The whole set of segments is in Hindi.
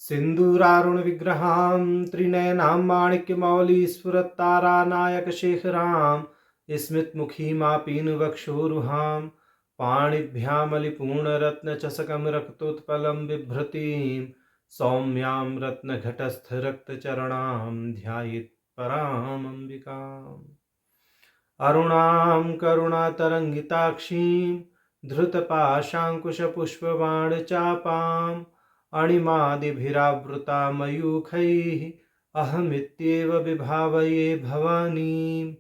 सिन्दूरारुण विग्रहां त्रिनयनां माणिक्यमौलिस्फुरत्तारानायकशेखरां स्मितमुखीमापीनवक्षोरुहां पाणिभ्यामलिपूर्णरत्नचषकं रक्तोत्पलं बिभ्रतीं सौम्यां रत्नघटस्थरक्तचरणां ध्यायेत् परामम्बिकाम्। अरुणां करुणातरङ्गिताक्षीं धृतपाशाङ्कुशपुष्पबाणचापाम् अणिमादिभिरावृता मयूखैः अहमित्येव विभावये भवानीं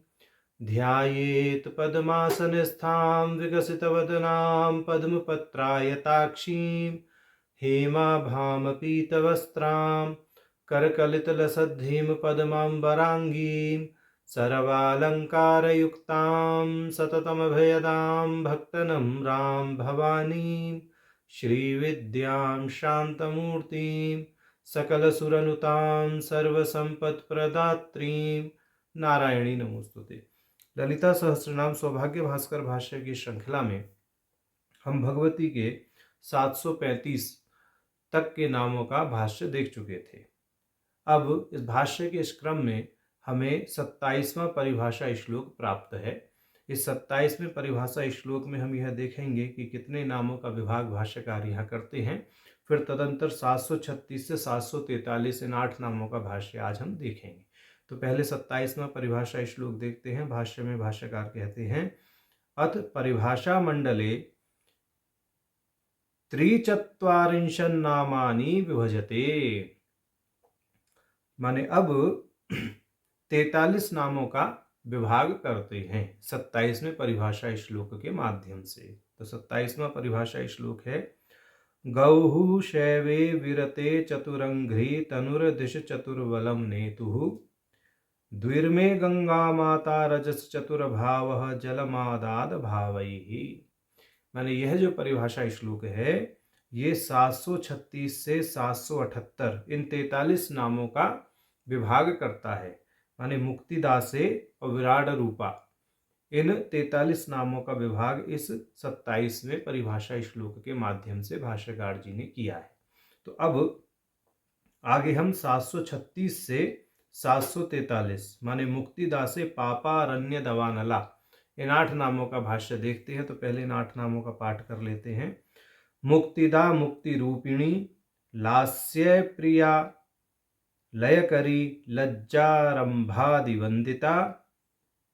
ध्यायेत् पद्मासनस्थां विकसितवदनां पद्मपत्रायताक्षीं हेमाभामपीतवस्त्रां करकलितलसद्धीं पद्माम्बराङ्गीं सर्वालङ्कारयुक्तां सततमभयदां भक्तनम्रां भवानीं श्रीविद्यां शान्तमूर्तिं सकलसुरनुतां सर्वसम्पत्प्रदात्रीं नारायणी नमोस्तुते। ललिता सहस्रनाम सौभाग्य भास्कर भाष्य की श्रृंखला में हम भगवती के 735 तक के नामों का भाष्य देख चुके थे। अब इस भाष्य के इस क्रम में हमें 27वां परिभाषा श्लोक प्राप्त है। इस 27वें परिभाषा श्लोक में हम यह देखेंगे कि कितने नामों का विभाग भाष्यकार यहाँ करते हैं। फिर तदंतर 736 से 743 इन 8 नामों का भाष्य आज हम देखेंगे। तो पहले 27वां परिभाषा श्लोक देखते हैं। भाष्य में भाष्यकार कहते हैं, अथ परिभाषा मंडले त्रिचत्वारिंशन्नामानि विभजते। माने अब 43 नामों का विभाग करते हैं 27वें परिभाषा श्लोक के माध्यम से। तो 27वां परिभाषा श्लोक है, गौः शैवे विरते चतुरंघ्रि तनुर्दिश चतुर्बलम नेतुः द्विर्मे गंगा माता रजस चतुर्भावः जलमादाद भावैः। माने यह जो परिभाषा श्लोक है ये 736 से 778 इन 43 नामों का विभाग करता है। माने मुक्तिदासे और विराट रूपा इन 43 नामों का विभाग इस 27वें परिभाषा श्लोक के माध्यम से भाष्यकार जी ने किया है। तो अब आगे हम 736 से 743 माने मुक्तिदासे पापारण्य दवानला इन 8 नामों का भाष्य देखते हैं। तो पहले इन 8 नामों का पाठ कर लेते हैं। मुक्तिदा मुक्ति रूपिणी लास्य प्रिया लयकरी लज्जारंभादिवंदिता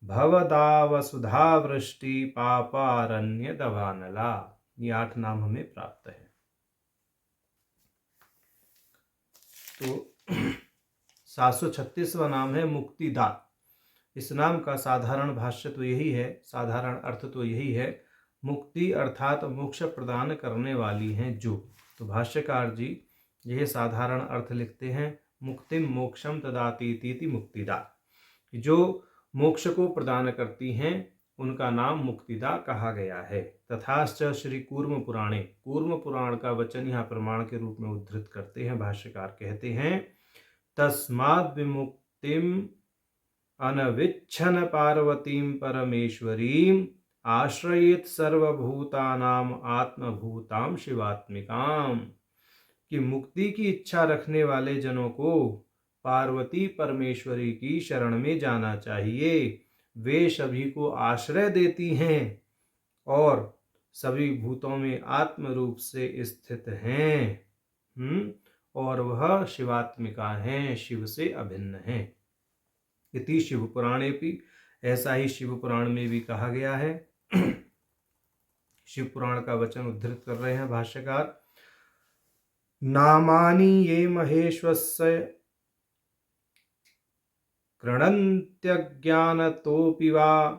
भवदा वसुधा वृष्टि पापारण्य दवानला। ये 8 नाम हमें प्राप्त है। तो 736वां नाम है मुक्तिदा। इस नाम का साधारण भाष्य तो यही है, साधारण अर्थ तो यही है, मुक्ति अर्थात मोक्ष प्रदान करने वाली हैं जो। तो भाष्यकार जी यह साधारण अर्थ लिखते हैं, मुक्तिम मोक्षम ददाति इति मुक्तिदा। जो मोक्ष को प्रदान करती हैं उनका नाम मुक्तिदा कहा गया है। तथाश्च श्री कूर्म पुराणे, कूर्म पुराण का वचन यहाँ प्रमाण के रूप में उद्धृत करते हैं। भाष्यकार कहते हैं, तस्माद् विमुक्तिम अनविच्छन पार्वतीं परमेश्वरीं आश्रयेत सर्वभूतानाम आत्मभूतां शिवात्मिकां। कि मुक्ति की इच्छा रखने वाले जनों को पार्वती परमेश्वरी की शरण में जाना चाहिए। वे सभी को आश्रय देती हैं और सभी भूतों में आत्म रूप से स्थित हैं। और वह शिवात्मिका हैं, शिव से अभिन्न हैं। इति शिव पुराणे भी, ऐसा ही शिव पुराण में भी कहा गया है। शिव पुराण का वचन उद्धृत कर रहे हैं भाष्यकार, नामानि ये महेश्वस्य कृणन्त्यज्ञानतोऽपि वा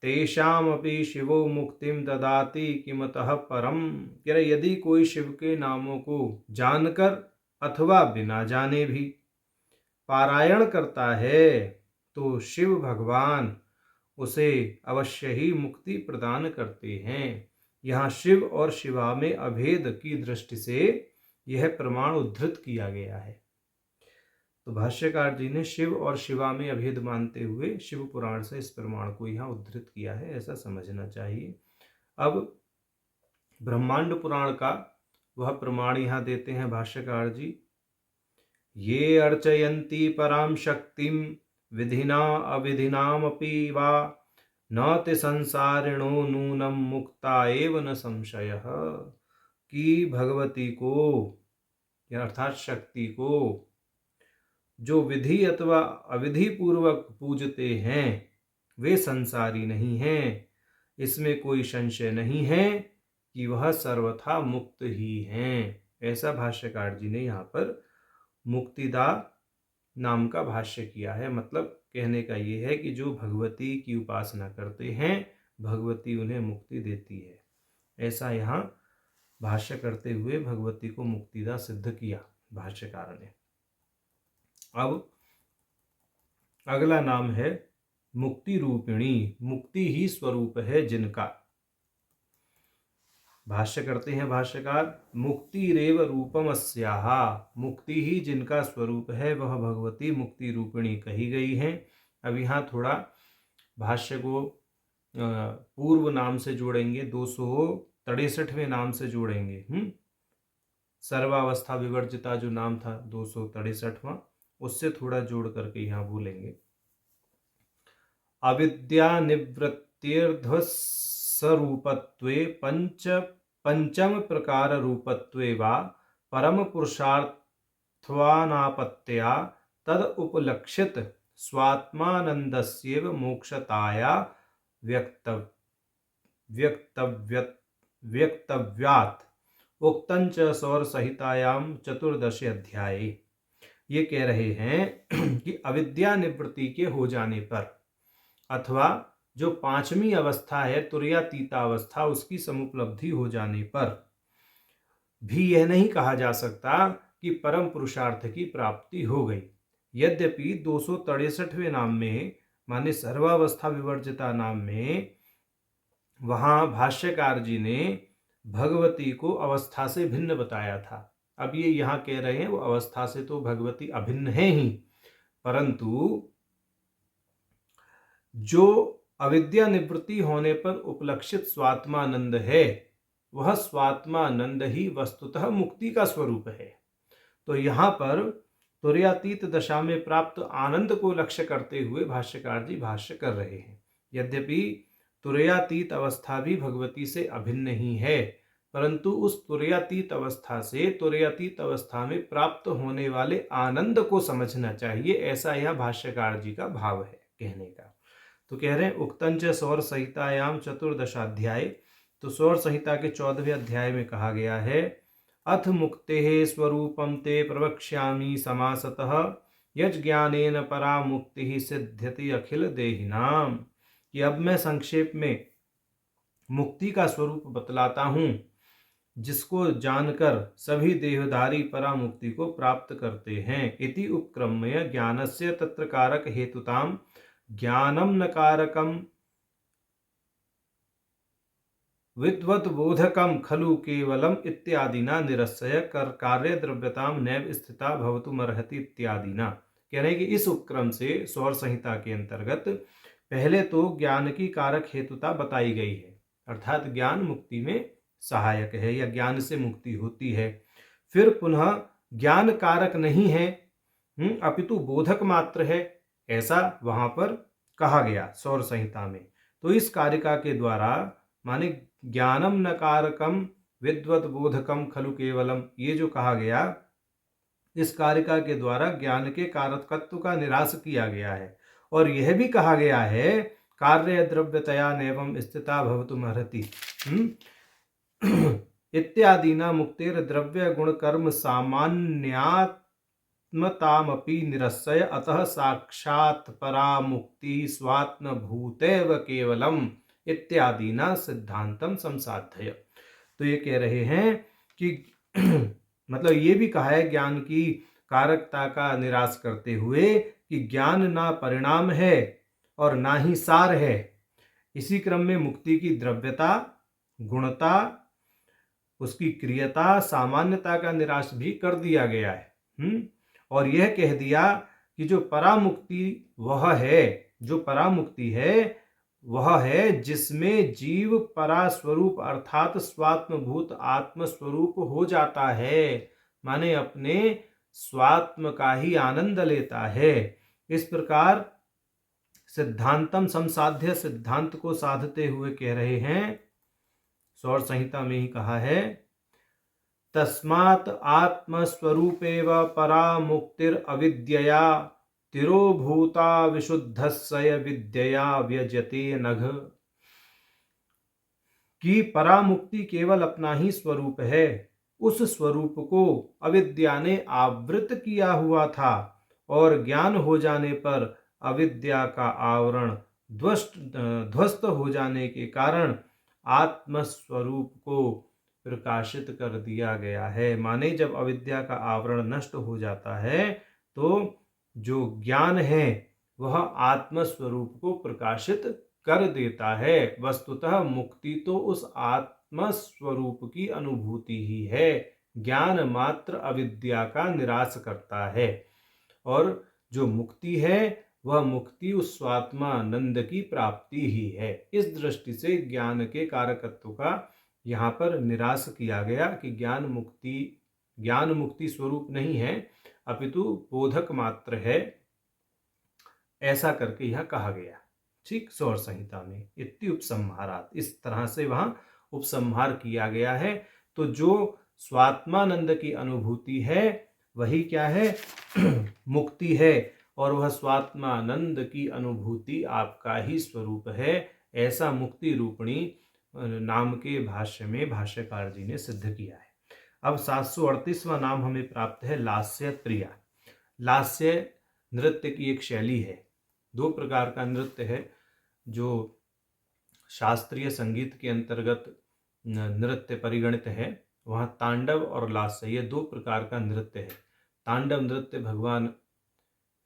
तेषामपि शिवो मुक्तिं ददाति किमतः परम। यदि कोई शिव के नामों को जानकर अथवा बिना जाने भी पारायण करता है तो शिव भगवान उसे अवश्य ही मुक्ति प्रदान करते हैं। यहाँ शिव और शिवा में अभेद की दृष्टि से यह प्रमाण उद्धृत किया गया है। तो भाष्यकार जी ने शिव और शिवा में अभेद मानते हुए शिव पुराण से इस प्रमाण को यहाँ उद्धृत किया है, ऐसा समझना चाहिए। अब ब्रह्मांड पुराण का वह प्रमाण यहाँ देते हैं भाष्यकार जी, ये अर्चयन्ति परां शक्तिं विधिना अविधिनामपि वा न ते संसारिणो नूनं मुक्ता एव न संशयः। कि भगवती को या अर्थात शक्ति को जो विधि अथवा अविधि पूर्वक पूजते हैं वे संसारी नहीं हैं, इसमें कोई संशय नहीं है कि वह सर्वथा मुक्त ही हैं। ऐसा भाष्यकार जी ने यहाँ पर मुक्तिदा नाम का भाष्य किया है। मतलब कहने का ये है कि जो भगवती की उपासना करते हैं भगवती उन्हें मुक्ति देती है। ऐसा यहाँ भाष्य करते हुए भगवती को मुक्तिदा सिद्ध किया भाष्यकार ने। अब अगला नाम है मुक्ति रूपिणी। मुक्ति ही स्वरूप है जिनका। भाष्य करते हैं भाष्यकार, मुक्तिरेव रूपम अस्याः। मुक्ति ही जिनका स्वरूप है वह भगवती मुक्ति रूपिणी कही गई है। अब यहाँ थोड़ा भाष्य को पूर्व नाम से जोड़ेंगे, 263वें नाम से जोड़ेंगे। सर्वावस्था विवर्जिता जो नाम था 263वां, उससे थोड़ा जोड़ करके यहाँ बोलेंगे। अविद्या निवृत्तिर्ध्वस्वरूपत्वे पंचम प्रकार रूपत्वे वा परम पुरुषार्थवानापत्या तद उपलक्षित स्वात्मानंदस्येव मोक्षताया व्यक्तव्यात् उक्तञ्च सौर संहितायां 14 अध्याये। ये कह रहे हैं कि अविद्या निवृत्ति के हो जाने पर अथवा जो 5वीं अवस्था है तुर्यातीता अवस्था, उसकी समुपलब्धि हो जाने पर भी यह नहीं कहा जा सकता कि परम पुरुषार्थ की प्राप्ति हो गई। यद्यपि 263वें नाम में माने सर्वावस्था विवर्जिता नाम में वहां भाष्यकार जी ने भगवती को अवस्था से भिन्न बताया था। अब ये यहाँ कह रहे हैं वो अवस्था से तो भगवती अभिन्न है ही, परंतु जो अविद्या निवृत्ति होने पर उपलक्षित स्वात्मानंद है वह स्वात्मानंद ही वस्तुतः मुक्ति का स्वरूप है। तो यहाँ पर तुर्यातीत दशा में प्राप्त आनंद को लक्ष्य करते हुए भाष्यकार जी भाष्य कर रहे हैं। यद्यपि तुर्यातीत अवस्था भी भगवती से अभिन्न ही है, परंतु उस तुर्यातीत अवस्था से तुर्यातीत अवस्था में प्राप्त होने वाले आनंद को समझना चाहिए। ऐसा यह भाष्यकार जी का भाव है कहने का। तो कह रहे हैं उक्तंच सौर संहितायाम 14 अध्याय। तो सौर संहिता के 14वें अध्याय में कहा गया है, अथ मुक्तेः स्वरूपं ते प्रवक्ष्यामि समासतः यज्ञानेन परा मुक्तिः सिद्ध्यति अखिल देहिनाम। कि अब मैं संक्षेप में मुक्ति का स्वरूप बतलाता हूँ जिसको जानकर सभी देहधारी परा मुक्ति को प्राप्त करते हैं। इति उपक्रम्य ज्ञानस्य तत्र कारक हेतुताम ज्ञानम न कारकम विद्वत बोधकम खलु केवलम इत्यादिना निरस्य कर कार्य द्रव्यताम नैव स्थिता भवतुमर्हति इत्यादिना। कह रहे हैं कि इस उपक्रम से सौर संहिता के अंतर्गत पहले तो ज्ञान की कारक हेतुता बताई गई है, अर्थात ज्ञान मुक्ति में सहायक है या ज्ञान से मुक्ति होती है। फिर पुनः ज्ञान कारक नहीं है अपितु बोधक मात्र है, ऐसा वहां पर कहा गया सौर संहिता में। तो इस कारिका के द्वारा माने ज्ञानम न कारकम विद्वत बोधकम खलु केवलम, ये जो कहा गया इस कारिका के द्वारा ज्ञान के कारकत्व का निराश किया गया है। और यह भी कहा गया है कार्य द्रव्यतया नैवं स्थिता भवतुमर्हति इत्यादिना मुक्तेर द्रव्य गुण कर्म सामान्यात्मतामपि निरस्य अतः साक्षात् परा मुक्ति स्वात्म भूतैव केवलम इत्यादिना सिद्धांतम संसाध्य। तो ये कह रहे हैं कि मतलब ये भी कहा है ज्ञान की कारकता का निराश करते हुए कि ज्ञान ना परिणाम है और ना ही सार है। इसी क्रम में मुक्ति की द्रव्यता, गुणता, उसकी क्रियता, सामान्यता का निराश भी कर दिया गया है। और यह कह दिया कि जो परामुक्ति वह है, जो परामुक्ति है वह है जिसमें जीव परा स्वरूप अर्थात स्वात्मभूत आत्म स्वरूप हो जाता है, माने अपने स्वात्म का ही आनंद लेता है। इस प्रकार सिद्धांतम संसाध्य सिद्धांत को साधते हुए कह रहे हैं, सौर संहिता में ही कहा है, तस्मात् आत्मस्वरूपेव परा मुक्तिर अविद्यया तिरोभूता विशुद्धस्य विद्यया व्यजते नघ। कि परामुक्ति केवल अपना ही स्वरूप है, उस स्वरूप को अविद्या ने आवृत किया हुआ था और ज्ञान हो जाने पर अविद्या का आवरण ध्वस्त हो जाने के कारण आत्मस्वरूप को प्रकाशित कर दिया गया है। माने जब अविद्या का आवरण नष्ट हो जाता है तो जो ज्ञान है वह आत्मस्वरूप को प्रकाशित कर देता है। वस्तुतः मुक्ति तो उस आत्मस्वरूप की अनुभूति ही है। ज्ञान मात्र अविद्या का निराश करता है और जो मुक्ति है वह मुक्ति उस स्वात्मानंद की प्राप्ति ही है। इस दृष्टि से ज्ञान के कारकत्व का यहाँ पर निराश किया गया कि ज्ञान मुक्ति स्वरूप नहीं है, अपितु बोधक मात्र है, ऐसा करके यह कहा गया। ठीक, सौर संहिता में इति उपसंहारात, इस तरह से वहां उपसंहार किया गया है। तो जो स्वात्मानंद की अनुभूति है वही क्या है? मुक्ति है, और वह स्वात्मानंद की अनुभूति आपका ही स्वरूप है। ऐसा मुक्ति रूपणी नाम के भाष्य में भाष्यकार जी ने सिद्ध किया है। अब 738वां नाम हमें प्राप्त है लास्य प्रिया। लास्य नृत्य की एक शैली है। दो प्रकार का नृत्य है जो शास्त्रीय संगीत के अंतर्गत नृत्य परिगणित है। वहाँ तांडव और लास्य, ये दो प्रकार का नृत्य है। तांडव नृत्य भगवान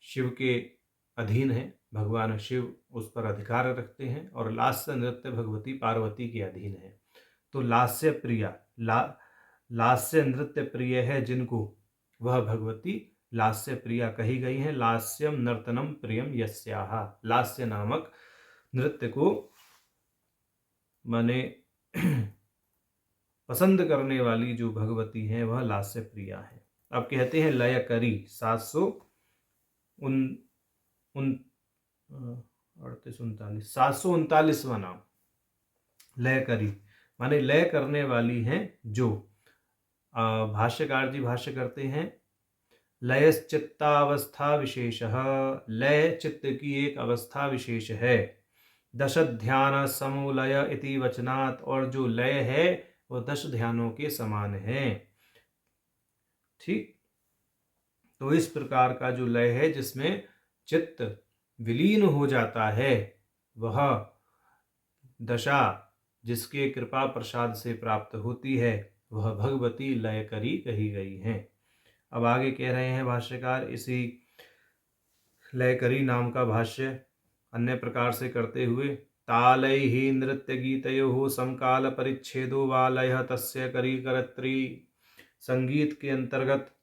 शिव के अधीन है, भगवान शिव उस पर अधिकार रखते हैं, और लास्य नृत्य भगवती पार्वती के अधीन है। तो लास्य प्रिया, लास्य नृत्य प्रिय है जिनको, वह भगवती लास्य प्रिया कही गई है। लास्यम नर्तनम प्रियम यस्याह, लास्य नामक नृत्य को माने पसंद करने वाली जो भगवती है वह लास्य प्रिया है। अब कहते हैं लय करी 739वां नाम लय करी, माने लय करने वाली हैं जो। भाष्यकार जी भाष्य करते हैं, लयश्चित्तावस्था विशेषः, लय चित्त की एक अवस्था विशेष है। दश ध्यान समूलय इति वचनात्, और जो लय है वह 10 ध्यानों के समान है। ठीक, तो इस प्रकार का जो लय है जिसमें चित्त विलीन हो जाता है, वह दशा जिसके कृपा प्रसाद से प्राप्त होती है वह भगवती लय करी कही गई है। अब आगे कह रहे हैं भाष्यकार इसी लय करी नाम का भाष्य अन्य प्रकार से करते हुए, तालैहि नृत्य गीतयोः समकाल परिच्छेदो वा लयः तस्य करी करत्री। संगीत के अंतर्गत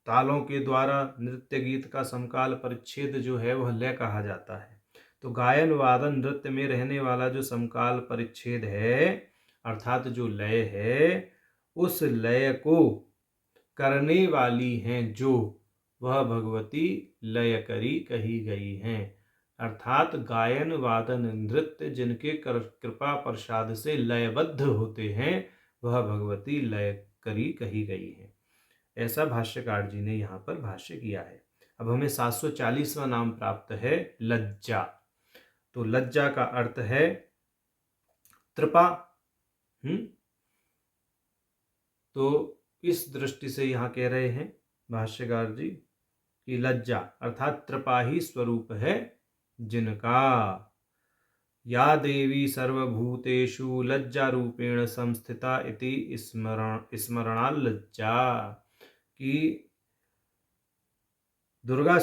तालों के द्वारा नृत्य गीत का समकाल परिच्छेद जो है वह लय कहा जाता है। तो गायन वादन नृत्य में रहने वाला जो समकाल परिच्छेद है अर्थात जो लय है, उस लय को करने वाली हैं जो, वह भगवती लय करी कही गई हैं। अर्थात गायन वादन नृत्य जिनके कृपा प्रसाद से लयबद्ध होते हैं वह भगवती लय करी कही गई है। ऐसा भाष्यकार जी ने यहाँ पर भाष्य किया है। अब हमें 740वां नाम प्राप्त है लज्जा। तो लज्जा का अर्थ है त्रिपा। तो इस दृष्टि से यहाँ कह रहे हैं भाष्यकार जी कि लज्जा अर्थात त्रिपा ही स्वरूप है जिनका। या देवी सर्वभूतेषु लज्जा रूपेण संस्थिता इति स्मरणा लज्जा, कि दुर्गा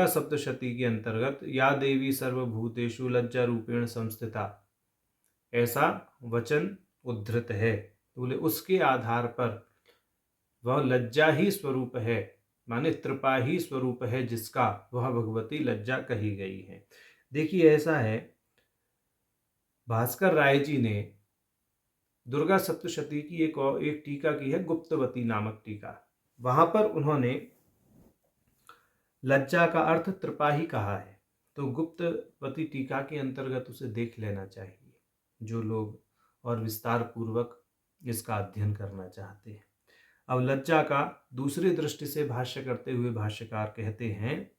सप्तशती के अंतर्गत या देवी सर्वभूतेषु लज्जा रूपेण संस्थिता ऐसा वचन उद्धृत है। बोले उसके आधार पर वह लज्जा ही स्वरूप है, माने त्रिपा ही स्वरूप है जिसका, वह भगवती लज्जा कही गई है। देखिए ऐसा है, भास्कर राय जी ने दुर्गा सप्तशती की एक टीका की है, गुप्तवती नामक टीका। वहां पर उन्होंने लज्जा का अर्थ त्रिपाही कहा है, तो गुप्तवती टीका के अंतर्गत उसे देख लेना चाहिए जो लोग और विस्तार पूर्वक इसका अध्ययन करना चाहते हैं। अब लज्जा का दूसरी दृष्टि से भाष्य करते हुए भाष्यकार कहते हैं,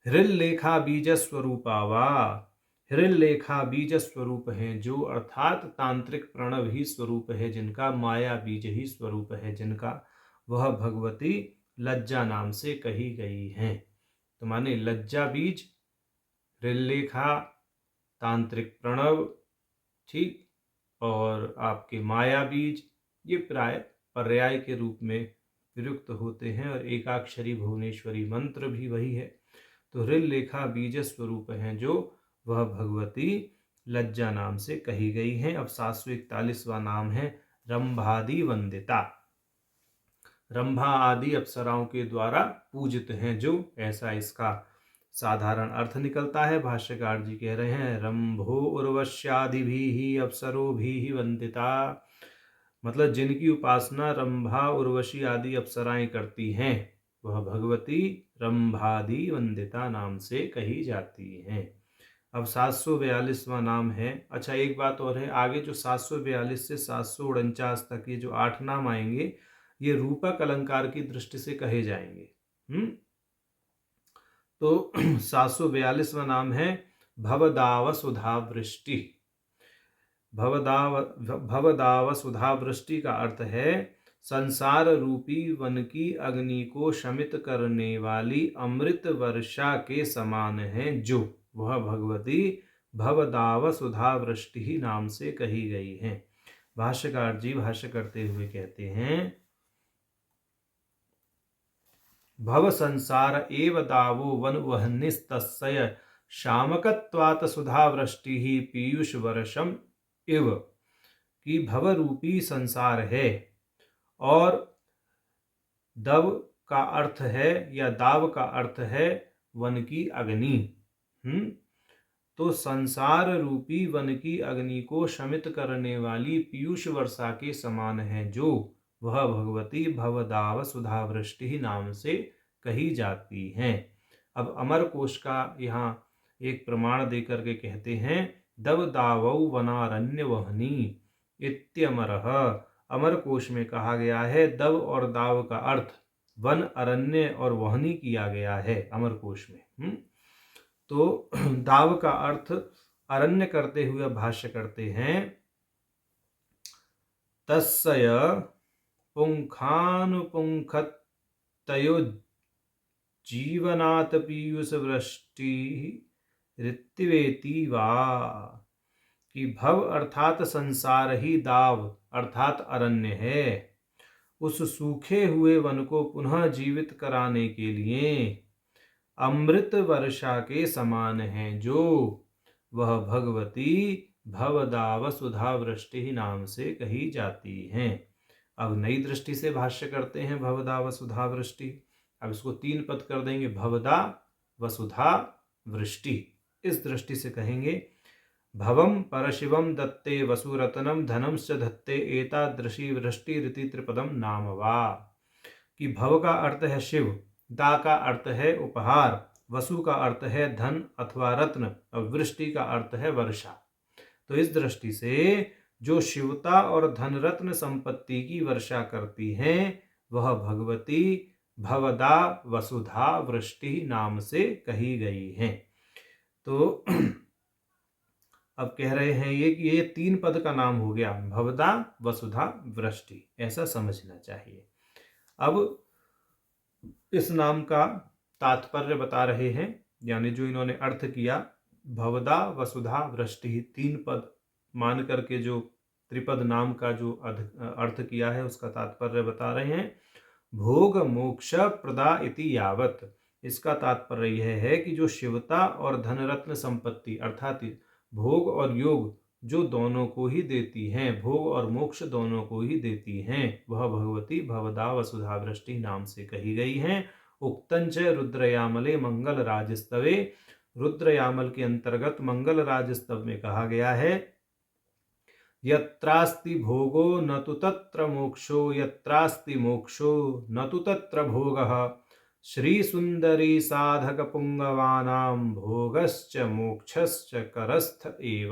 हृल्लेखा बीज स्वरूपा वा, हृल्लेखा बीज स्वरूप है जो, अर्थात तांत्रिक प्रणव ही स्वरूप है जिनका, माया बीज ही स्वरूप है जिनका, वह भगवती लज्जा नाम से कही गई हैं। तो माने लज्जा बीज, हृल्लेखा, तांत्रिक प्रणव, ठीक, और आपके माया बीज, ये प्राय पर्याय के रूप में प्रयुक्त होते हैं, और एकाक्षरी भुवनेश्वरी मंत्र भी वही है। तो हृल्लेखा बीज स्वरूप हैं जो, वह भगवती लज्जा नाम से कही गई हैं। अब 741वां नाम है रंभादि वंदिता, रंभा आदि अप्सराओं के द्वारा पूजित हैं जो, ऐसा इसका साधारण अर्थ निकलता है। भाष्यकार जी कह रहे हैं, रंभो उर्वश्यादिभिः अप्सरोभिः वंदिता, मतलब जिनकी उपासना रंभा उर्वशी आदि अप्सराएं करती हैं, वह भगवती रंभादि वंदिता नाम से कही जाती हैं। अब 742वां नाम है। अच्छा, एक बात और है, आगे जो 742 से 749 तक ये जो 8 नाम आएंगे, ये रूपक अलंकार की दृष्टि से कहे जाएंगे। तो 742वां नाम है भवदाव सुधा वृष्टि। भवदाव सुधा वृष्टि का अर्थ है संसार रूपी वन की अग्नि को शमित करने वाली अमृत वर्षा के समान है जो, वह भगवती भवदाव सुधा वृष्टि नाम से कही गई है। भाष्यकार जी भाष्य करते हुए कहते हैं, भव संसार एव दावो वन वह्निस्तस्य शामकत्वात् सुधा वृष्टि ही पीयूष वर्षम इव, कि भव रूपी संसार है, और दव का अर्थ है या दाव का अर्थ है वन की अग्नि। तो संसार रूपी वन की अग्नि को शमित करने वाली पीयूष वर्षा के समान है जो, वह भगवती भवदाव सुधा वृष्टि नाम से कही जाती हैं। अब अमर कोश का यहाँ एक प्रमाण देकर के कहते हैं, दव दावौ वनारण्य वहनी इत्यमरः। अमर कोश में कहा गया है, दव और दाव का अर्थ वन, अरण्य और वहनी किया गया है अमर कोश में। तो दाव का अर्थ अरण्य करते हुए भाष्य करते हैं, तस्य पुंखानुपुंखतयो जीवनात् पीयूष वृष्टि ऋत्विवेति वा, कि भव अर्थात संसार ही दाव अर्थात अरण्य है, उस सूखे हुए वन को पुनः जीवित कराने के लिए अमृत वर्षा के समान है जो, वह भगवती भवदाव सुधा वृष्टि नाम से कही जाती हैं। अब नई दृष्टि से भाष्य करते हैं भवदाव सुधा वृष्टि। अब इसको 3 पद कर देंगे, भवदा वसुधा वृष्टि। इस दृष्टि से कहेंगे, भवम परशिवम दत्ते वसुरत्नम धनंश्च धत्ते एतादृशी वृष्टि ऋति त्रिपदम नाम वा, कि भव का अर्थ है शिव, दा का अर्थ है उपहार, वसु का अर्थ है धन अथवा रत्न, और वृष्टि का अर्थ है वर्षा। तो इस दृष्टि से जो शिवता और धन रत्न संपत्ति की वर्षा करती हैं, वह भगवती भवदा वसुधा वृष्टि नाम से कही गई हैं। तो अब कह रहे हैं ये कि ये 3 पद का नाम हो गया, भवदा वसुधा वृष्टि, ऐसा समझना चाहिए। अब इस नाम का तात्पर्य बता रहे हैं, यानी जो इन्होंने अर्थ किया, भवदा वसुधा वृष्टि 3 पद मान करके जो त्रिपद नाम का जो अर्थ किया है उसका तात्पर्य बता रहे हैं। भोग मोक्ष प्रदा इति यावत, इसका तात्पर्य यह है कि जो शिवता और धनरत्न संपत्ति अर्थात भोग और योग जो दोनों को ही देती हैं, भोग और मोक्ष दोनों को ही देती हैं, वह भगवती भवदा वसुधा वृष्टि नाम से कही गई हैं। उक्तंच रुद्रयामले मंगल राजस्तवे, रुद्रयामल के अंतर्गत मंगल राजस्तव में कहा गया है, यत्रास्ति भोगो न तु तत्र मोक्षो, यत्रास्ति मोक्षो न तु तत्र भोगः। श्री सुंदरी साधक पुंगवानां भोगश्च मोक्षश्च करस्थ एव।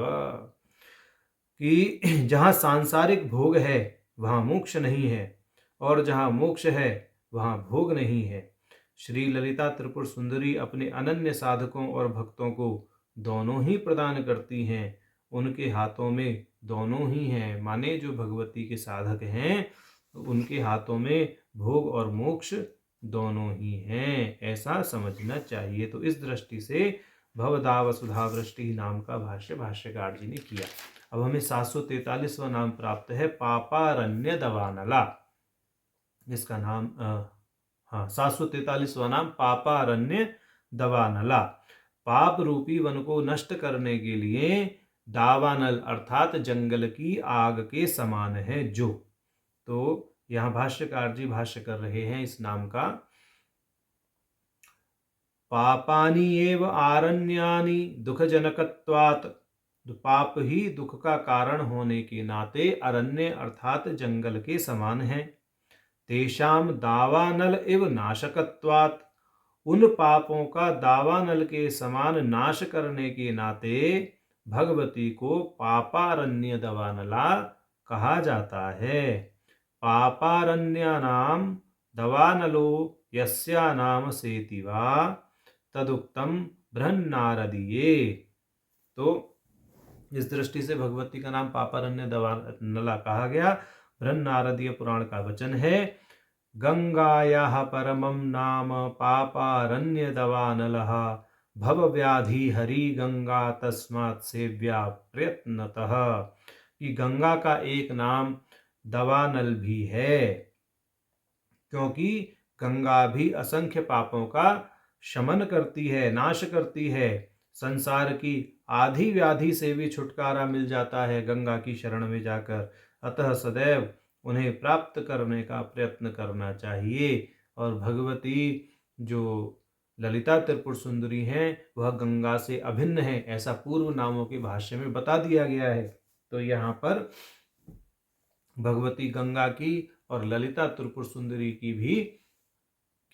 कि जहाँ सांसारिक भोग है वहाँ मोक्ष नहीं है, और जहाँ मोक्ष है वहाँ भोग नहीं है। श्री ललिता त्रिपुर सुंदरी अपने अनन्य साधकों और भक्तों को दोनों ही प्रदान करती हैं। उनके हाथों में दोनों ही हैं, माने जो भगवती के साधक हैं उनके हाथों में भोग और मोक्ष दोनों ही हैं, ऐसा समझना चाहिए। तो इस दृष्टि से भवदाव सुधा वृष्टि नाम का भाष्य भाष्यकार जी ने किया। अब हमें 743वां नाम प्राप्त है, पापारण्य दवानला। इसका नाम 743वां नाम पापारण्य दवानला। पाप रूपी वन को नष्ट करने के लिए दावानल अर्थात जंगल की आग के समान है जो। तो यहाँ भाष्यकार जी भाष्य कर रहे हैं इस नाम का। पापानि एव आरण्यानि दुखजनकत्वात्, पाप ही दुख का कारण होने के नाते अरण्य अर्थात जंगल के समान है। तेषाम दावानल इव नाशकत्वात्, उन पापों का दावानल के समान नाश करने के नाते भगवती को पापारण्य दवानला कहा जाता है। पापारण्यानां दवानलो यस्या नाम सेतिवा तदुक्तम बृहन्नारदीये। तो इस दृष्टि से भगवती का नाम पापारण्य दवानला कहा गया। बृहन्नारदीय पुराण का वचन है, गंगायाः परमं नाम पापारण्य दवानलः भव व्याधि हरि गंगा तस्मात् सेव्या प्रयत्नतः। कि गंगा का एक नाम दवानल भी है, क्योंकि गंगा भी असंख्य पापों का शमन करती है, नाश करती है। संसार की आधी व्याधि से भी छुटकारा मिल जाता है गंगा की शरण में जाकर। अतः सदैव उन्हें प्राप्त करने का प्रयत्न करना चाहिए। और भगवती जो ललिता त्रिपुर सुंदरी हैं वह गंगा से अभिन्न है, ऐसा पूर्व नामों के भाष्य में बता दिया गया है। तो यहाँ पर भगवती गंगा की और ललिता त्रिपुर सुंदरी की भी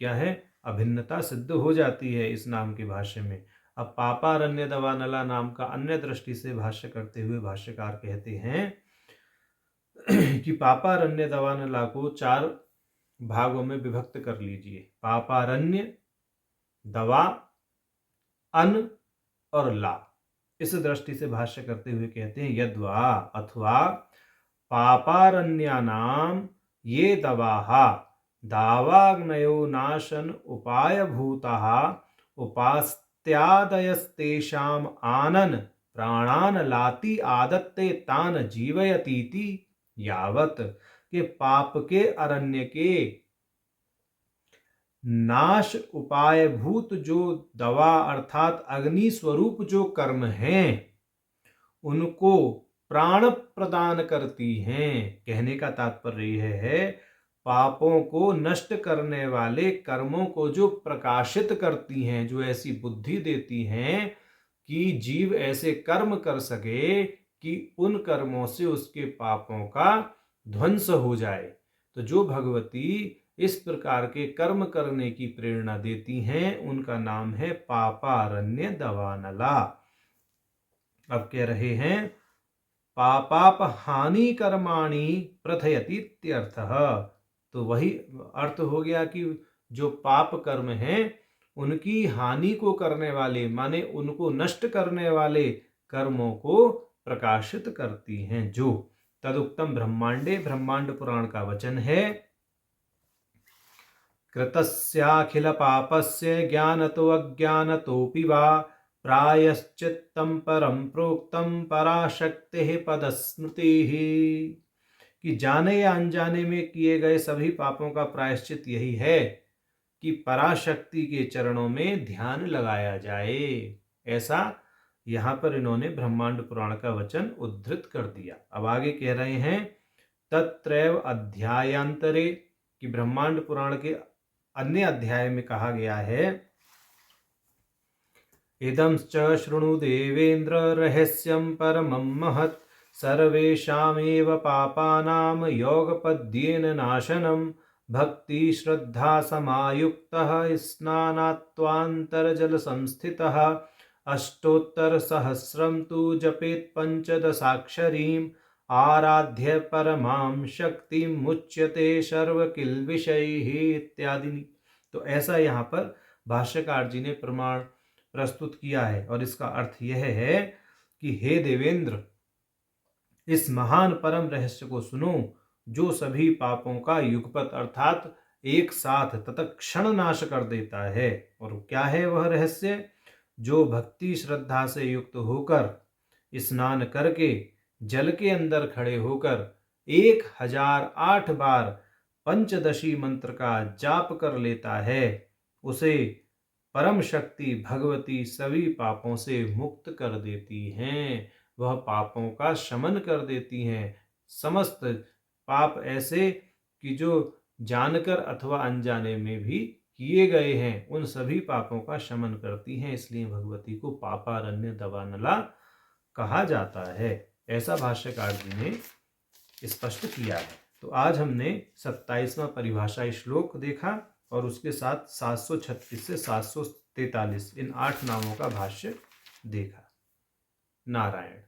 क्या है, अभिन्नता सिद्ध हो जाती है इस नाम के भाष्य में। अब पापारण्य दवानला नाम का अन्य दृष्टि से भाष्य करते हुए भाष्यकार कहते हैं कि पापारण्य दवानला को 4 भागों में विभक्त कर लीजिए। पापारण्य, दवा, अन और ला। इस दृष्टि से भाष्य करते हुए कहते हैं, यद्वा अथवा पापारण्यानाम ये दवाः दावाग्नयो नाशन उपाय भूताः उपास्त्यादयस्तेषाम् आनन प्राणान लाति आदत्ते तान जीवयतीति यावत। के पाप के अरण्य के नाश उपाय भूत जो दवा अर्थात अग्नि स्वरूप जो कर्म हैं उनको प्राण प्रदान करती हैं। कहने का तात्पर्य यह है, पापों को नष्ट करने वाले कर्मों को जो प्रकाशित करती हैं, जो ऐसी बुद्धि देती हैं कि जीव ऐसे कर्म कर सके कि उन कर्मों से उसके पापों का ध्वंस हो जाए। तो जो भगवती इस प्रकार के कर्म करने की प्रेरणा देती हैं उनका नाम है पापारण्य दवानला। अब कह रहे हैं, पापाप हानि कर्माणि प्रथयति इत्यर्थः। तो वही अर्थ हो गया कि जो पाप कर्म हैं उनकी हानि को करने वाले, माने उनको नष्ट करने वाले कर्मों को प्रकाशित करती हैं जो। तदुक्तम ब्रह्मांडे, ब्रह्मांड पुराण का वचन है, कृतस्याखिल पापस्य ज्ञानतो अज्ञानतोऽपि वा प्रायश्चित्तं परं प्रोक्तं पराशक्तिः पदस्मृतिः। कि जाने या अनजाने में किए गए सभी पापों का प्रायश्चित यही है कि पराशक्ति के चरणों में ध्यान लगाया जाए। ऐसा यहाँ पर इन्होंने ब्रह्मांड पुराण का वचन उद्धृत कर दिया। अब आगे कह रहे हैं, तत्रैव अध्यायांतरे, कि ब्रह्मांड पुराण के अन्य अध्याय में कहा गया है, इदं च शृणु देवेन्द्र रहस्यं परमं महत् सर्वेषामेव पापानां योगपद्येन नाशनम् भक्ति श्रद्धा समायुक्तः स्नानात्वान्तर्जलसंस्थितः अष्टोत्तरसहस्रं तु जपेत् पञ्चदशाक्षरीम् आराध्य परमां शक्तिं मुच्यते सर्वकिल्बिषैः इत्यादि। तो ऐसा यहाँ पर भाष्यकार जी ने प्रमाण प्रस्तुत किया है और इसका अर्थ यह है कि हे देवेंद्र, इस महान परम रहस्य को सुनो जो सभी पापों का युगपत अर्थात एक साथ तत्क्षण नाश कर देता है। और क्या है वह रहस्य? जो भक्ति श्रद्धा से युक्त होकर स्नान करके जल के अंदर खड़े होकर 1008 बार पंचदशी मंत्र का जाप कर लेता है, उसे परम शक्ति भगवती सभी पापों से मुक्त कर देती हैं। वह पापों का शमन कर देती हैं। समस्त पाप ऐसे कि जो जानकर अथवा अनजाने में भी किए गए हैं, उन सभी पापों का शमन करती हैं। इसलिए भगवती को पापारण्य दवानला कहा जाता है। ऐसा भाष्यकार जी ने स्पष्ट किया है। तो आज हमने 27वां परिभाषा श्लोक देखा और उसके साथ 736 से 743 इन 8 नामों का भाष्य देखा। नारायण।